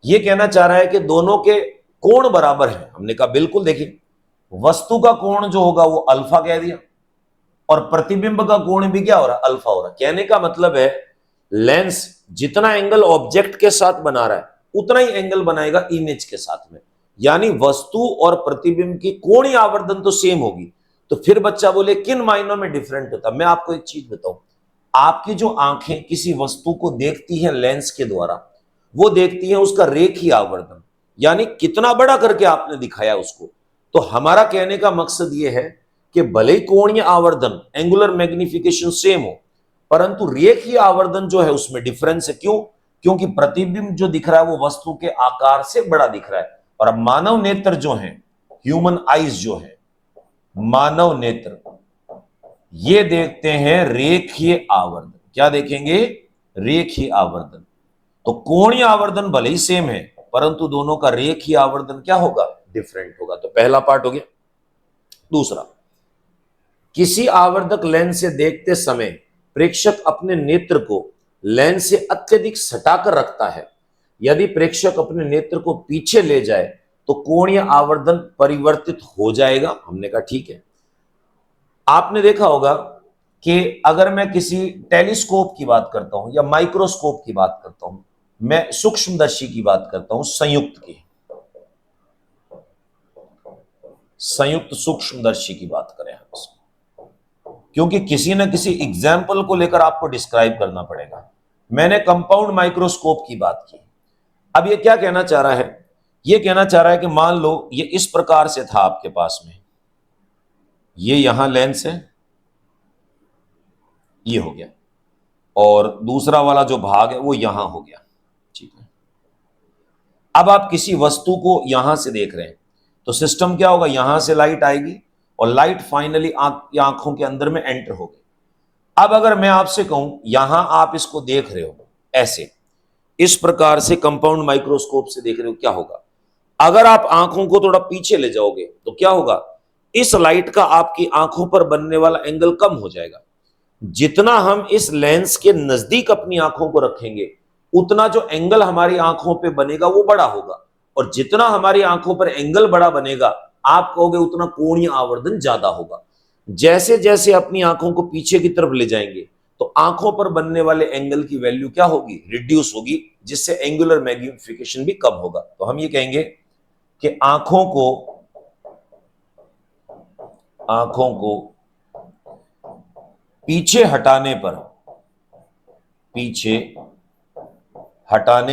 Speaker 1: ये कहना चाह रहा है कि दोनों के कोण बराबर हैं। हमने कहा बिल्कुल, देखिए वस्तु का कोण जो होगा वो अल्फा कह दिया और प्रतिबिंब का कोण भी क्या हो रहा है? अल्फा हो रहा है। कहने का मतलब है लेंस जितना एंगल ऑब्जेक्ट के साथ बना रहा है उतना ही एंगल बनाएगा इमेज के साथ में, यानी वस्तु और प्रतिबिंब की कोणीय आवर्धन तो सेम होगी। तो फिर बच्चा बोले किन मायनों में डिफरेंट होता? मैं आपको एक चीज बताऊं, आपकी जो आंखें किसी वस्तु को देखती हैं लेंस के द्वारा, वो देखती हैं उसका रेखीय आवर्धन, यानी कितना बड़ा करके आपने दिखाया उसको। तो हमारा कहने का मकसद ये है कि भले ही कोणीय आवर्धन एंगुलर मैग्निफिकेशन सेम हो, परंतु रेखीय आवर्धन जो है उसमें डिफरेंस है। क्यों? क्योंकि प्रतिबिंब जो दिख रहा है वो वस्तु के आकार से बड़ा दिख रहा है। और अब मानव नेत्र जो है, ह्यूमन आईज जो है, मानव नेत्र, ये देखते हैं रेखीय आवर्धन। क्या देखेंगे? रेखीय आवर्धन। तो कोणीय आवर्धन भले ही सेम है परंतु दोनों का रेखीय आवर्धन क्या होगा? डिफरेंट होगा। तो पहला पार्ट हो गया। दूसरा, किसी आवर्धक लेंस से देखते समय प्रेक्षक अपने नेत्र को लेंस से अत्यधिक सटाकर रखता है। यदि प्रेक्षक अपने नेत्र को पीछे ले जाए तो कोणीय आवर्धन परिवर्तित हो जाएगा। हमने कहा ठीक है। आपने देखा होगा कि अगर मैं किसी टेलीस्कोप की बात करता हूं या माइक्रोस्कोप की बात करता हूं, मैं सूक्ष्मदर्शी की बात करता हूं, संयुक्त की, संयुक्त सूक्ष्मदर्शी की बात करें हम, क्योंकि किसी न किसी एग्जाम्पल को लेकर आपको डिस्क्राइब करना पड़ेगा। मैंने कंपाउंड माइक्रोस्कोप की बात की। अब ये क्या कहना चाह रहा है? ये कहना चाह रहा है कि मान लो ये इस प्रकार से था आपके पास में, ये यहां लेंस है, ये हो गया, और दूसरा वाला जो भाग है वो यहां हो गया, ठीक है। अब आप किसी वस्तु को यहां से देख रहे हैं तो सिस्टम क्या होगा? यहां से लाइट आएगी और लाइट फाइनली आंखों के अंदर में एंटर होगी। अब अगर मैं आपसे कहूं यहां आप इसको देख रहे हो ऐसे, इस प्रकार से कंपाउंड माइक्रोस्कोप से देख रहे हो, क्या होगा? अगर आप आंखों को थोड़ा पीछे ले जाओगे तो क्या होगा? इस लाइट का आपकी आंखों पर बनने वाला एंगल कम हो जाएगा। जितना हम इस लेंस के नजदीक अपनी आंखों को रखेंगे उतना जो एंगल हमारी आंखों पे बनेगा वो बड़ा होगा। और जितना हमारी आंखों पर एंगल बड़ा बनेगा आप कहोगे उतना कोणीय आवर्धन ज्यादा होगा। जैसे जैसे अपनी आंखों को पीछे की तरफ ले जाएंगे तो आंखों पर बनने वाले एंगल की वैल्यू क्या होगी, रिड्यूस होगी, जिससे एंगुलर मैग्निफिकेशन भी कम होगा। तो हम ये कहेंगे कि आंखों को पीछे हटाने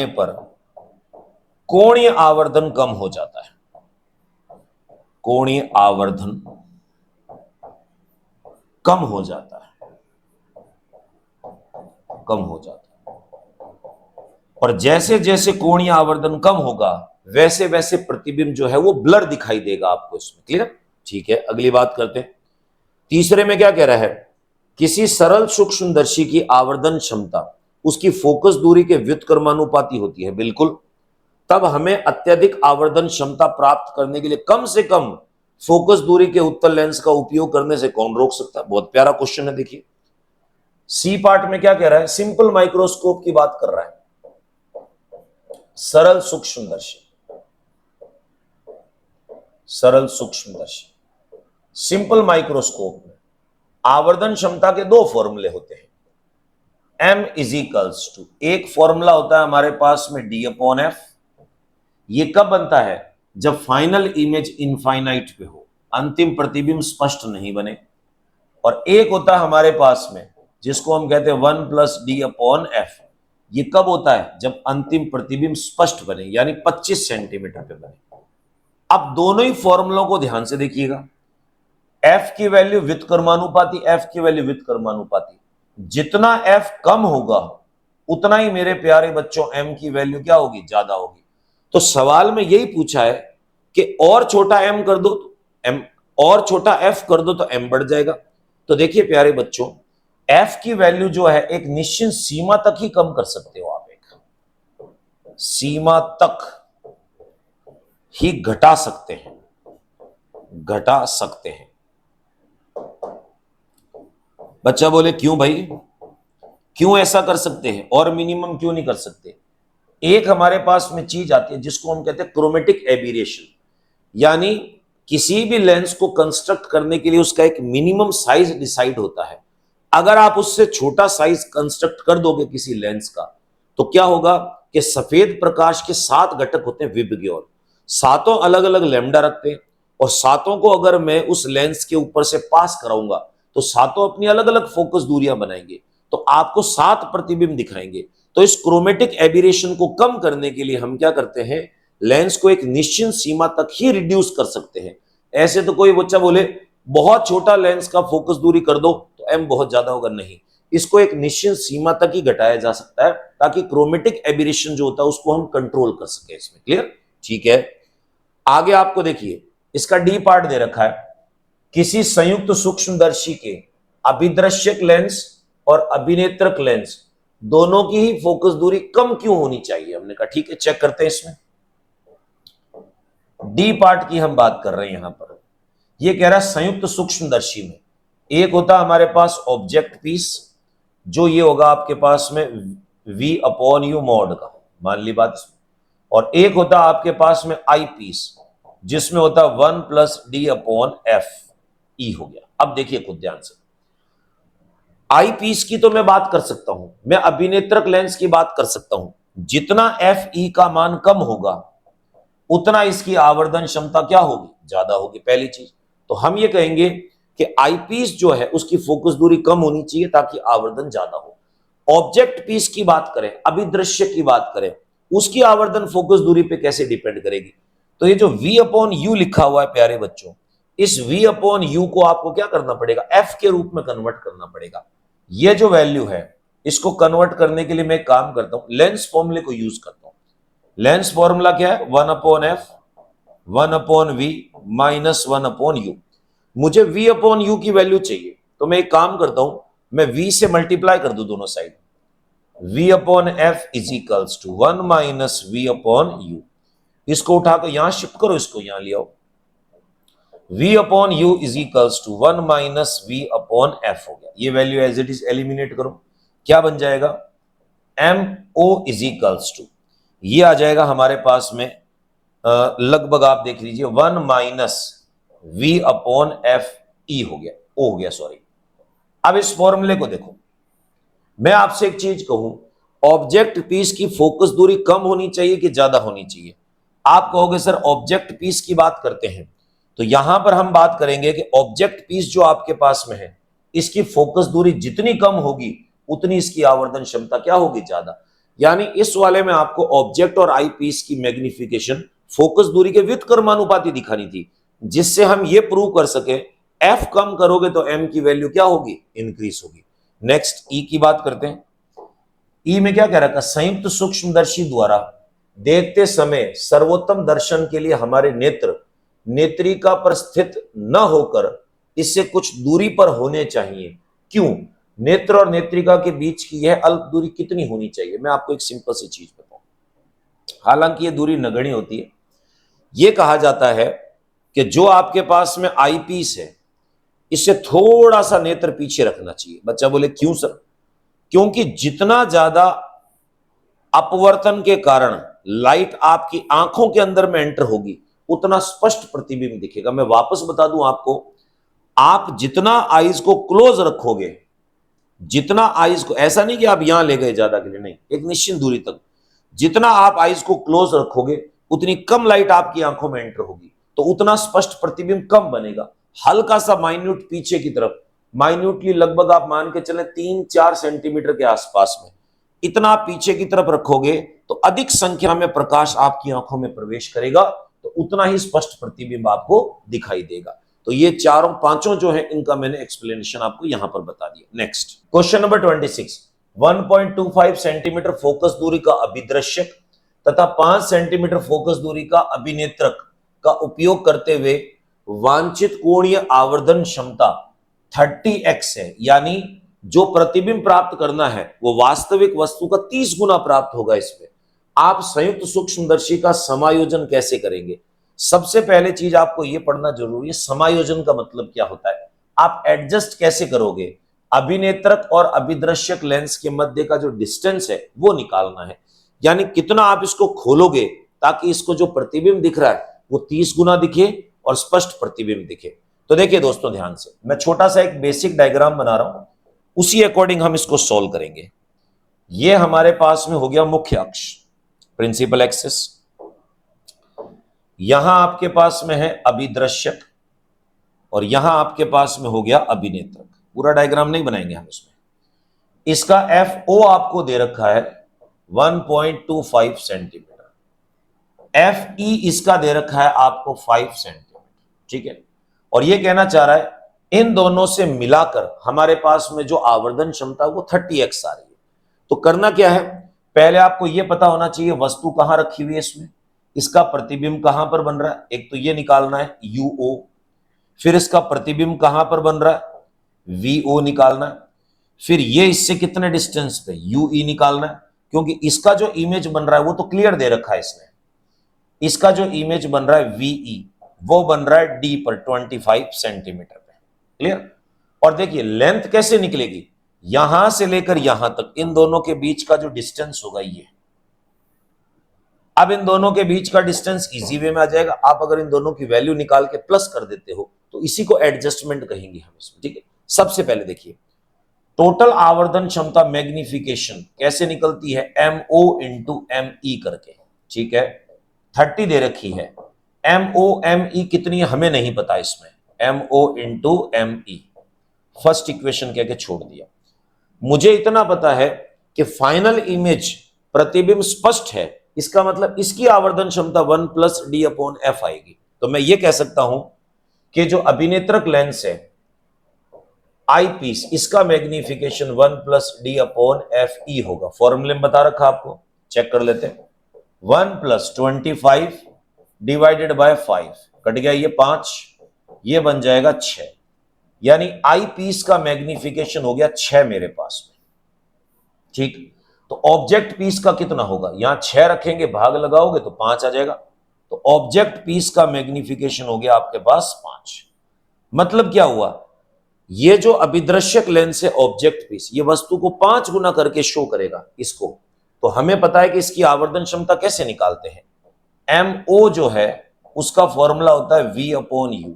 Speaker 1: पर कोणीय आवर्धन कम हो जाता है। कोणीय आवर्धन कम हो जाता है। और जैसे जैसे कोणीय आवर्धन कम होगा वैसे वैसे प्रतिबिंब जो है वो ब्लर दिखाई देगा आपको इसमें। क्लियर? ठीक है, अगली बात करते हैं। तीसरे में क्या कह रहा है, किसी सरल सूक्ष्मदर्शी की आवर्धन क्षमता उसकी फोकस दूरी के व्युत्क्रमानुपाती होती है। बिल्कुल, तब हमें अत्यधिक आवर्धन क्षमता प्राप्त करने के लिए कम से कम फोकस दूरी के उत्तल लेंस का उपयोग करने से कौन रोक सकता है। बहुत प्यारा क्वेश्चन है। देखिए सी पार्ट में क्या कह रहा है, सिंपल माइक्रोस्कोप की बात कर रहा है। सरल सूक्ष्मदर्शी सिंपल माइक्रोस्कोप में आवर्धन क्षमता के दो फॉर्मूले होते हैं। m इज इक्वल्स टू, एक फॉर्मूला होता है हमारे पास में d/f। ये कब बनता है, जब फाइनल इमेज इनफाइनाइट पे हो, अंतिम प्रतिबिंब स्पष्ट नहीं बने। और एक होता है हमारे पास में जिसको हम कहते हैं 1 + d/f। ये कब होता है, जब अंतिम प्रतिबिंब स्पष्ट बने, यानी 25 सेंटीमीटर पे बने। अब दोनों ही फॉर्मूलों को ध्यान से देखिएगा। f की वैल्यू व्युत्क्रमानुपाती, जितना f कम होगा उतना ही मेरे प्यारे बच्चों m की वैल्यू क्या होगी, ज्यादा होगी। तो सवाल में यही पूछा है कि और छोटा m कर दो तो m, और छोटा f कर दो तो m बढ़ जाएगा। तो देखिए प्यारे बच्चों, f की वैल्यू जो है एक निश्चित सीमा तक ही कम कर सकते हो आप, एक सीमा तक ही घटा सकते हैं। बच्चा बोले क्यों भाई, क्यों ऐसा कर सकते हैं और मिनिमम क्यों नहीं कर सकते। एक हमारे पास में चीज आती है जिसको हम कहते हैं क्रोमेटिक एबीरेशन, यानी किसी भी लेंस को कंस्ट्रक्ट करने के लिए उसका एक मिनिमम साइज डिसाइड होता है। अगर आप उससे छोटा साइज कंस्ट्रक्ट कर दोगे किसी लेंस का तो क्या होगा कि सफेद प्रकाश के 7 घटक होते हैं विबग्योर, सातों अलग अलग लैम्डा रखते हैं, और सातों को अगर मैं उस लेंस के ऊपर से पास कराऊंगा तो सातों अपनी अलग अलग फोकस दूरियां बनाएंगे, तो आपको 7 प्रतिबिंब दिखाएंगे। तो इस क्रोमेटिक एबीरेशन को कम करने के लिए हम क्या करते हैं, लेंस को एक निश्चित सीमा तक ही रिड्यूस कर सकते हैं। ऐसे तो कोई बच्चा बोले बहुत छोटा लेंस का फोकस दूरी कर दो तो m बहुत ज्यादा होगा, नहीं, इसको एक निश्चित सीमा तक ही घटाया जा सकता है ताकि क्रोमेटिक एबीरेशन जो होता है उसको हम कंट्रोल कर सके इसमें। क्लियर? ठीक है, आगे आपको देखिए इसका डी पार्ट दे रखा है। किसी संयुक्त सूक्ष्मदर्शी के अभिदृश्यक लेंस और अभिनेत्रक लेंस दोनों की ही फोकस दूरी कम क्यों होनी चाहिए। हमने कहा ठीक है, चेक करते हैं। इसमें डी पार्ट की हम बात कर रहे हैं। यहां पर यह कह रहा है संयुक्त सूक्ष्मदर्शी में एक होता है हमारे पास ऑब्जेक्ट पीस, जो ये होगा आपके पास में V/U मॉड का, मान ली बात, और एक होता है आपके पास में आई पीस जिसमें होता है 1 + d/f E हो गया। अब देखिए खुद ध्यान से, आई पीस की तो मैं बात कर सकता हूं, मैं अभिनेत्रक लेंस की बात कर सकता हूं। जितना FE का मान कम होगा उतना इसकी आवर्धन क्षमता क्या होगी, ज्यादा होगी, पहली चीज। तो हम ये कहेंगे कि आई पीस जो है उसकी फोकस दूरी कम होनी चाहिए ताकि आवर्धन ज्यादा हो। ऑब्जेक्ट पीस की बात करें, अभिदृश्य की बात करें, उसकी आवर्धन फोकस दूरी पे कैसे डिपेंड करेगी। तो ये जो V/U लिखा हुआ है प्यारे बच्चों, इस V/U को आपको क्या करना पड़ेगा, F के रूप में कन्वर्ट करना पड़ेगा। ये जो वैल्यू है इसको कन्वर्ट करने के लिए मैं काम करता हूं, लेंस फॉर्मूले को यूज करता हूं। लेंस फॉर्मूला क्या है, 1/f 1/v - 1/u। मुझे V/U की वैल्यू चाहिए तो मैं एक काम करता हूं, मैं V से मल्टीप्लाई कर दूं दोनों साइड। V/f = 1 - V/u। इसको उठाकर यहां शिफ्ट करो, इसको यहां ले आओ। V/u = 1 - V/f हो गया। ये value as it is eliminate करो, क्या बन जाएगा, MO = ये आ जाएगा हमारे पास में लगभग आप देख लीजिए 1 minus V upon F E हो गया, ओ हो गया सॉरी। अब इस फॉर्मूले को देखो, मैं आपसे एक चीज कहूं, ऑब्जेक्ट पीस की फोकस दूरी कम होनी चाहिए कि ज्यादा होनी चाहिए? आप कहोगे सर ऑब्जेक्ट पीस की बात करते हैं, तो यहां पर हम बात करेंगे कि ऑब्जेक्ट पीस जो आपके पास में है, इसकी फोकस दूरी जितनी कम होगी उतनी इसकी आवर्धन क्षमता क्या होगी? ज्यादा। यानी इस वाले में आपको ऑब्जेक्ट और आई पीस की मैग्निफिकेशन फोकस दूरी के व्युत्क्रमानुपाती दिखानी थी, जिससे हम ये प्रूव कर सके एफ कम करोगे तो एम की वैल्यू क्या होगी? इंक्रीज होगी। नेक्स्ट ई की बात करते हैं। ई में क्या कह रखा? संयुक्त सूक्ष्मदर्शी द्वारा देखते समय सर्वोत्तम दर्शन के लिए हमारे नेत्र नेत्रिका पर स्थित न होकर इससे कुछ दूरी पर होने चाहिए। क्यों? नेत्र और नेत्रिका के बीच की यह अल्प दूरी कितनी होनी चाहिए? मैं आपको एक सिंपल सी चीज बताऊं, हालांकि यह दूरी नगण्य होती है। यह कहा जाता है कि जो आपके पास में आई पीस है, इससे थोड़ा सा नेत्र पीछे रखना चाहिए। बच्चा बोले क्यों सर? क्योंकि जितना ज्यादा अपवर्तन के कारण लाइट आपकी आंखों के अंदर में एंटर होगी उतना स्पष्ट प्रतिबिंब दिखेगा। मैं वापस बता दूं आपको, आप जितना आईज को क्लोज रखोगे, जितना आईज को, ऐसा नहीं कि आप यहां ले गए ज्यादा के लिए, नहीं, एक निश्चित दूरी तक, जितना आप आईज को क्लोज रखोगे उतनी कम लाइट आपकी आंखों में एंटर होगी, तो उतना स्पष्ट प्रतिबिंब कम बनेगा। हल्का सा माइन्यूट पीछे की तरफ, माइन्यूटली लगभग आप मान के चले 3-4 सेंटीमीटर के आसपास में, इतना पीछे की तरफ रखोगे तो अधिक संख्या में प्रकाश आपकी आंखों में प्रवेश करेगा, तो उतना ही स्पष्ट प्रतिबिंब आपको दिखाई देगा। तो ये चारों पांचों जो है इनका मैंने एक्सप्लेनेशन आपको यहां पर बता दिया। Next question number 26, 1.25 centimetre focus दूरी का अभिदृश्यक तथा 5 सेंटीमीटर फोकस दूरी का अभिनेत्रक का उपयोग करते हुए वांछित कोणीय आवर्धन क्षमता 30x है। यानी जो प्रतिबिंब प्राप्त करना है वो वास्तविक वस्तु का 30 गुना प्राप्त होगा। इसमें आप संयुक्त सूक्ष्मदर्शी का समायोजन कैसे करेंगे? सबसे पहले चीज आपको यह पढ़ना जरूरी है, समायोजन का मतलब क्या होता है। आप एडजस्ट कैसे करोगे? अभिनेत्रक और अभिदृश्यक लेंस के मध्य का जो डिस्टेंस है वो निकालना है। यानी कितना आप इसको खोलोगे ताकि इसको जो प्रतिबिंब दिख रहा है वो 30 गुना दिखे और स्पष्ट प्रतिबिंब दिखे। तो देखिए दोस्तों ध्यान से, मैं छोटा सा एक बेसिक डायग्राम बना रहा हूं, उसी अकॉर्डिंग हम इसको सॉल्व करेंगे। ये हमारे पास में हो गया मुख्य अक्ष, प्रिंसिपल एक्सिस। यहां आपके पास में है अभिदृश्यक और यहां आपके पास में हो गया अभिनेत्रक। पूरा डायग्राम नहीं बनाएंगे हम इसमें। इसका FO आपको दे रखा है 1.25 सेंटीमीटर, FE इसका दे रखा है आपको 5 सेंटीमीटर, ठीक है। और यह कहना चाह रहा है इन दोनों से मिलाकर हमारे पास में जो आवर्धन क्षमता है वो 30x आ रही है। तो करना क्या है, पहले आपको यह पता होना चाहिए वस्तु कहां रखी हुई है इसमें, इसका प्रतिबिंब कहां पर बन रहा है, एक तो ये निकालना है UO, फिर इसका प्रतिबिंब कहां पर बन रहा है VO निकालना है, फिर ये इससे कितने डिस्टेंस पे UE निकालना है, क्योंकि इसका जो इमेज बन रहा है वो तो क्लियर दे रखा है इसने। इसका जो इमेज बन रहा है VE वो बन रहा है D पर 25 सेंटीमीटर पे, क्लियर। और देखिए लेंथ कैसे निकलेगी, यहां से लेकर यहां तक इन दोनों के बीच का जो डिस्टेंस होगा ये। अब इन दोनों के बीच का डिस्टेंस इजी वे में आ जाएगा। आप अगर इन दोनों की वैल्यू निकाल के प्लस कर देते हो तो इसी को एडजस्टमेंट कहेंगे हम इसमें, ठीक है। सबसे पहले देखिए टोटल आवर्धन क्षमता मैग्निफिकेशन कैसे निकलती है, MO इंटू ME करके, ठीक है। 30 दे रखी है, MO ME कितनी है हमें नहीं पता इसमें, MO into ME first equation कह के छोड़ दिया। मुझे इतना पता है कि फाइनल इमेज प्रतिबिंब स्पष्ट है, इसका मतलब इसकी आवर्धन क्षमता 1 + D/F आएगी। तो मैं ये कह सकता हूं कि जो अभिनेत्रक लेंस है आई पीस, इसका मैग्निफिकेशन 1 + D/FE होगा। फॉर्मूले में बता रखा आपको, चेक कर लेते हैं। 1 + 25 डिवाइडेड बाय 5, कट गया ये 5, ये बन जाएगा 6। यानी आई पीस का मैग्निफिकेशन हो गया 6 मेरे पास में, ठीक। तो ऑब्जेक्ट पीस का कितना होगा, यहां 6 रखेंगे, भाग लगाओगे तो 5 आ जाएगा। तो ऑब्जेक्ट पीस का मैग्निफिकेशन हो गया आपके पास 5। मतलब क्या हुआ, ये जो अभिदृश्यक लेंस है ऑब्जेक्ट पीस, ये वस्तु को 5 गुना करके शो करेगा इसको। तो हमें पता है कि इसकी आवर्धन क्षमता कैसे निकालते हैं, MO जो है उसका फॉर्मूला होता है V/U,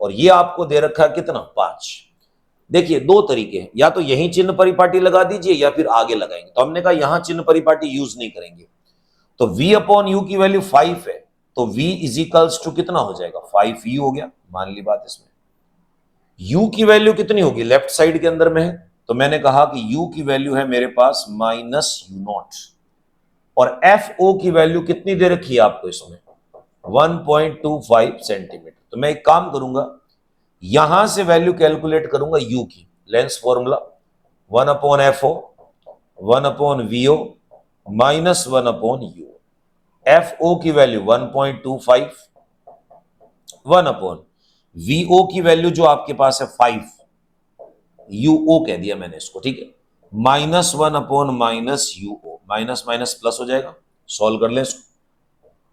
Speaker 1: और ये आपको दे रखा है कितना, 5। देखिए दो तरीके हैं, या तो यही चिन्ह परिपाटी लगा दीजिए या फिर आगे लगाएंगे। तो हमने कहा यहां चिन्ह परिपाटी यूज नहीं करेंगे। तो V/U की वैल्यू 5 है, तो V इजिकल्स टू कितना हो जाएगा, 5U हो गया, मान ली बात। इसमें U की वैल्यू कितनी होगी, लेफ्ट साइड के अंदर में है, तो मैंने कहा कि U की वैल्यू है मेरे पास -U0, और FO की वैल्यू कितनी दे रखी है आपको इसमें, 1.25 सेंटीमीटर। तो मैं एक काम करूंगा, यहां से वैल्यू कैलकुलेट करूंगा U की, lens formula 1/FO 1/VO -1/U। FO की वैल्यू 1.25, 1/VO की वैल्यू जो आपके पास है 5, UO कह दिया मैंने इसको, ठीक है, -1/-UO, माइनस माइनस प्लस हो जाएगा। सॉल्व कर लें इसको,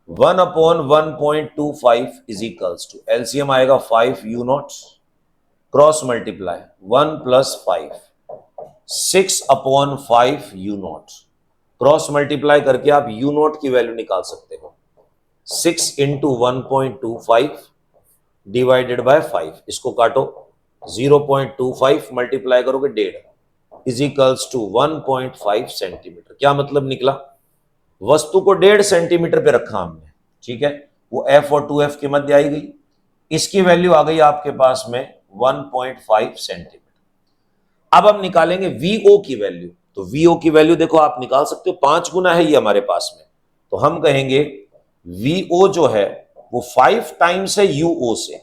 Speaker 1: 1/1.25 इज इक्वल्स टू, एलसीएम आएगा 5U0, cross multiply 1 + 5, 6/5U0, cross multiply करके आप U0 की वैल्यू निकाल सकते हो। 6 × 1.25 डिवाइडेड बाय 5, इसको काटो, 0.25 मल्टीप्लाई करोगे 1.5 इज इक्वल्स टू 1.5 सेंटीमीटर। क्या मतलब निकला, वस्तु को 1.5 सेंटीमीटर पे रखा हमने, ठीक है, वो F और 2F के मध्य आई गई, इसकी वैल्यू आ गई आपके पास में 1.5 सेंटीमीटर। अब हम निकालेंगे VO की वैल्यू। तो VO की वैल्यू देखो आप निकाल सकते हो, 5 गुना है ये हमारे पास में, तो हम कहेंगे VO जो है वो 5 टाइम्स है UO से,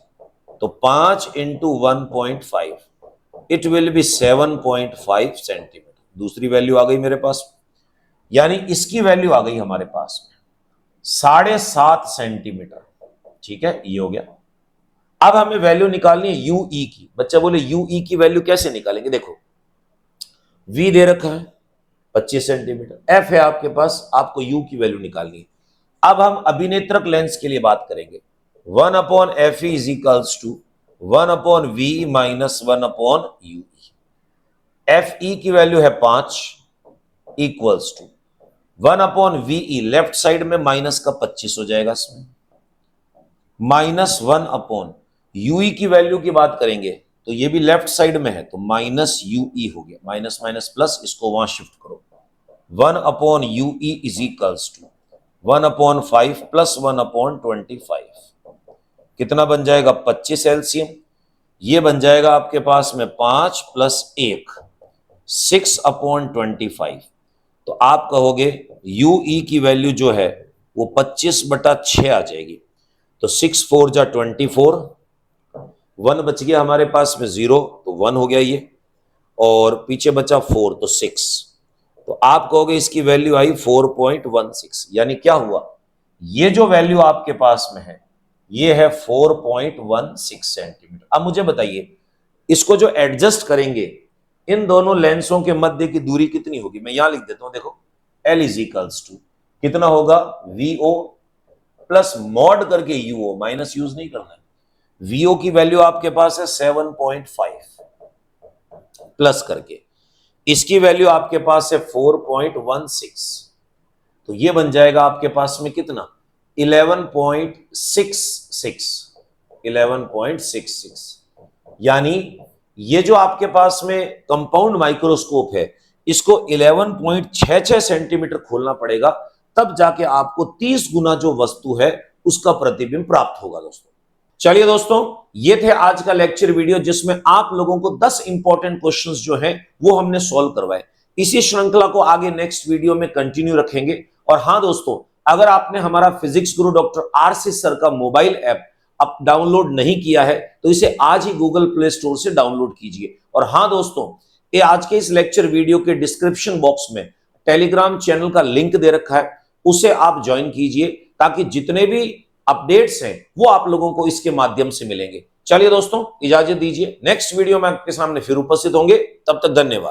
Speaker 1: तो 5 × 1.5 इट विल बी 7.5 सेंटीमीटर। दूसरी वैल्यू आ गई मेरे पास, यानी इसकी वैल्यू आ गई हमारे पास में 7.5 सेंटीमीटर, ठीक है, ये हो गया। अब हमें वैल्यू निकालनी है UE की। बच्चा बोले UE की वैल्यू कैसे निकालेंगे, देखो V दे रखा है 25 सेंटीमीटर, F है आपके पास, आपको U की वैल्यू निकालनी है। अब हम अभिनेत्रक लेंस के लिए बात करेंगे, 1/FE is equals to 1/VE - 1/UE। FE की वैल्यू है 5 equals to 1/VE, left side में माइनस का 25 हो जाएगा इसमें, -1/UE की वैल्यू की बात करेंगे तो ये भी लेफ्ट साइड में है, तो -UE हो गया, माइनस माइनस प्लस, इसको वहां शिफ्ट करो, 1/UE इज इक्वल्स टू 1/5 + 1/25, कितना बन जाएगा, 25 एलसीएम, ये बन जाएगा आपके पास में 5 + 1, 6/25। तो आप कहोगे UE की वैल्यू जो है वो 25/6 आ जाएगी, तो 6 4 जा 24, 1 बच गया हमारे पास में 0, तो 1 हो गया ये, और पीछे बचा 4, तो 6, तो आप कहोगे इसकी वैल्यू आई 4.16। यानी क्या हुआ, ये जो वैल्यू आपके पास में है ये है 4.16 सेंटीमीटर। अब मुझे बताइए, इसको जो एडजस्ट करेंगे, इन दोनों लेंसों के मध्य की दूरी कितनी होगी, मैं यहां लिख देता हूं, देखो L इज इक्वल्स टू कितना होगा, VO प्लस मॉड करके UO, माइनस यूज नहीं करना है। VO की वैल्यू आपके पास है 7.5, प्लस करके इसकी वैल्यू आपके पास है 4.16, तो ये बन जाएगा आपके पास में कितना, 11.66। यानी ये जो आपके पास में कंपाउंड माइक्रोस्कोप है, इसको 11.66 सेंटीमीटर खोलना पड़ेगा, तब जाके आपको 30 गुना जो वस्तु है उसका प्रतिबिंब प्राप्त होगा। दोस्तों चलिए दोस्तों, ये थे आज का लेक्चर वीडियो, जिसमें आप लोगों को 10 इंपॉर्टेंट क्वेश्चंस जो हैं वो हमने सॉल्व करवाए। इसी श्रृंखला को आगे नेक्स्ट वीडियो में कंटिन्यू रखेंगे। और हां दोस्तों, अगर आपने हमारा फिजिक्स गुरु डॉक्टर RC सर का मोबाइल ऐप अब डाउनलोड नहीं किया है तो इसे आज ही गूगल प्ले स्टोर से डाउनलोड कीजिए। और हां दोस्तों, ये आज के इस लेक्चर वीडियो के डिस्क्रिप्शन बॉक्स में टेलीग्राम चैनल का लिंक दे रखा है, उसे आप ज्वाइन कीजिए, ताकि जितने भी अपडेट्स हैं वो आप लोगों को इसके माध्यम से मिलेंगे। चलिए दोस्तों, इजाजत दीजिए, नेक्स्ट वीडियो में आपके सामने फिर उपस्थित होंगे, तब तक धन्यवाद।